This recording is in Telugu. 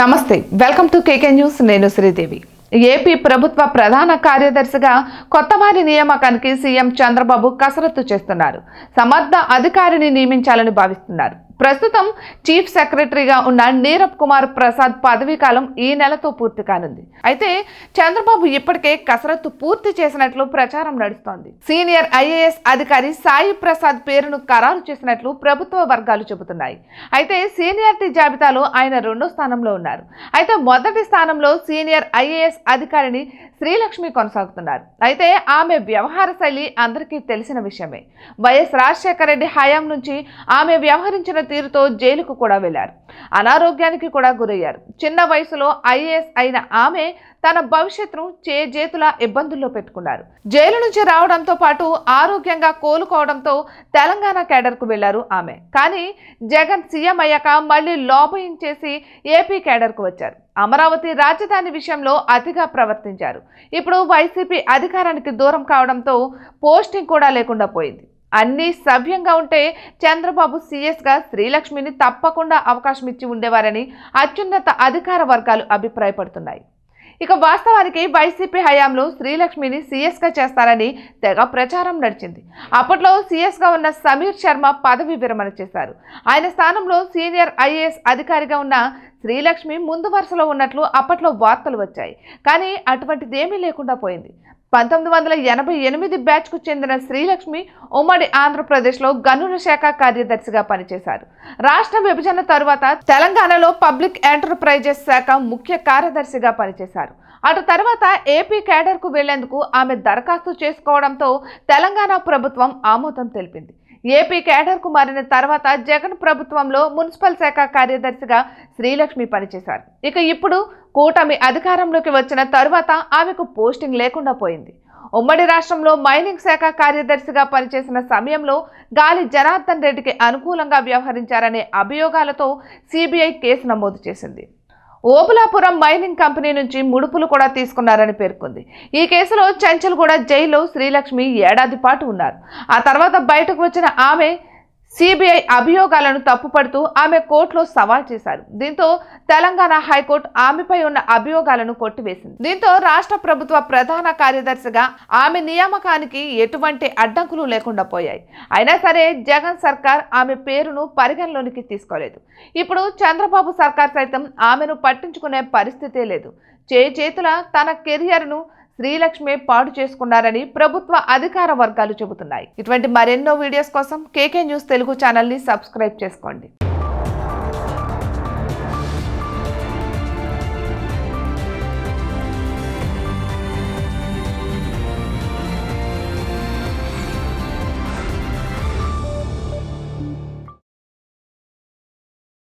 నమస్తే, వెల్కమ్ టు కేకే న్యూస్. నేను శ్రీదేవి. ఏపీ ప్రభుత్వ ప్రధాన కార్యదర్శిగా కొత్తవారి నియామకానికి సీఎం చంద్రబాబు కసరత్తు చేస్తున్నారు. సమర్థ అధికారిని నియమించాలని భావిస్తున్నారు. ప్రస్తుతం చీఫ్ సెక్రటరీగా ఉన్న నీరబ్ కుమార్ ప్రసాద్ పదవీ కాలం ఈ నెలతో పూర్తి కానుంది. అయితే చంద్రబాబు ఇప్పటికే కసరత్తు పూర్తి చేసినట్లు ప్రచారం నడుస్తోంది. సీనియర్ ఐఏఎస్ అధికారి సాయి ప్రసాద్ పేరును ఖరారు చేసినట్లు ప్రభుత్వ వర్గాలు చెబుతున్నాయి. అయితే సీనియారిటీ జాబితాలో ఆయన 2వ స్థానంలో ఉన్నారు. అయితే మొదటి స్థానంలో సీనియర్ ఐఏఎస్ అధికారిని శ్రీలక్ష్మి కొనసాగుతున్నారు. అయితే ఆమె వ్యవహార శైలి అందరికీ తెలిసిన విషయమే. వైఎస్ రాజశేఖర రెడ్డి హయాం నుంచి ఆమె వ్యవహరించిన తీరుతో జైలుకు కూడా వెళ్లారు. అనారోగ్యానికి కూడా గురయ్యారు. చిన్న వయసులో ఐఏఎస్ అయిన ఆమె తన భవిష్యత్తును చేజేతులా ఇబ్బందుల్లో పెట్టుకున్నారు. జైలు నుంచి రావడంతో పాటు ఆరోగ్యంగా కోలుకోవడంతో తెలంగాణ కేడర్కు వెళ్లారు ఆమె. కానీ జగన్ సీఎం అయ్యాక మళ్లీ లాబింగ్ చేసి ఏపీ కేడర్కు వచ్చారు. అమరావతి రాజధాని విషయంలో అతిగా ప్రవర్తించారు. ఇప్పుడు వైసీపీ అధికారానికి దూరం కావడంతో పోస్టింగ్ కూడా లేకుండా పోయింది. అన్నీ సవ్యంగా ఉంటే చంద్రబాబు సీఎస్గా శ్రీలక్ష్మిని తప్పకుండా అవకాశం ఇచ్చి ఉండేవారని అత్యున్నత అధికార వర్గాలు అభిప్రాయపడుతున్నాయి. ఇక వాస్తవానికి వైసీపీ హయాంలో శ్రీలక్ష్మిని సీఎస్గా చేస్తారని తెగ ప్రచారం నడిచింది. అప్పట్లో సీఎస్గా ఉన్న సమీర్ శర్మ పదవి విరమణ చేశారు. ఆయన స్థానంలో సీనియర్ ఐఏఎస్ అధికారిగా ఉన్న శ్రీలక్ష్మి ముందు వరుసలో ఉన్నట్లు అప్పట్లో వార్తలు వచ్చాయి. కానీ అటువంటిదేమీ లేకుండా పోయింది. 1988 బ్యాచ్కు చెందిన శ్రీలక్ష్మి ఉమ్మడి ఆంధ్రప్రదేశ్లో గనుల శాఖ కార్యదర్శిగా పనిచేశారు. రాష్ట్ర విభజన తరువాత తెలంగాణలో పబ్లిక్ ఎంటర్ప్రైజెస్ శాఖ ముఖ్య కార్యదర్శిగా పనిచేశారు. అటు తర్వాత ఏపీ కేడర్కు వెళ్లేందుకు ఆమె దరఖాస్తు చేసుకోవడంతో తెలంగాణ ప్రభుత్వం ఆమోదం తెలిపింది. ఏపీ కేడర్కు మారిన తర్వాత జగన్ ప్రభుత్వంలో మున్సిపల్ శాఖ కార్యదర్శిగా శ్రీలక్ష్మి పనిచేశారు. ఇక ఇప్పుడు కూటమి అధికారంలోకి వచ్చిన తరువాత ఆమెకు పోస్టింగ్ లేకుండా పోయింది. ఉమ్మడి రాష్ట్రంలో మైనింగ్ శాఖ కార్యదర్శిగా పనిచేసిన సమయంలో గాలి జనార్దన్ రెడ్డికి అనుకూలంగా వ్యవహరించారనే అభియోగాలతో సిబిఐ కేసు నమోదు చేసింది. ఓబులాపురం మైనింగ్ కంపెనీ నుంచి ముడుపులు కూడా తీసుకున్నారని పేర్కొంది. ఈ కేసులో చెంచల్గూడ జైల్లో శ్రీలక్ష్మి ఏడాది పాటు ఉన్నారు. ఆ తర్వాత బయటకు వచ్చిన ఆమె సిబిఐ అభియోగాలను తప్పుపడుతూ ఆమె కోర్టులో సవాల్ చేశారు. దీంతో తెలంగాణ హైకోర్టు ఆమెపై ఉన్న అభియోగాలను కొట్టివేసింది. దీంతో రాష్ట్ర ప్రభుత్వ ప్రధాన కార్యదర్శిగా ఆమె నియామకానికి ఎటువంటి అడ్డంకులు లేకుండా పోయాయి. అయినా సరే జగన్ సర్కార్ ఆమె పేరును పరిగణలోనికి తీసుకోలేదు. ఇప్పుడు చంద్రబాబు సర్కార్ సైతం ఆమెను పట్టించుకునే పరిస్థితే లేదు. చేతుల తన కెరియర్ను శ్రీలక్ష్మి పాడు చేసుకున్నారని ప్రభుత్వ అధికార వర్గాలు చెబుతున్నాయి. ఇటువంటి మరెన్నో వీడియోస్ కోసం కేకే న్యూస్ తెలుగు ఛానల్ని సబ్స్క్రైబ్ చేసుకోండి.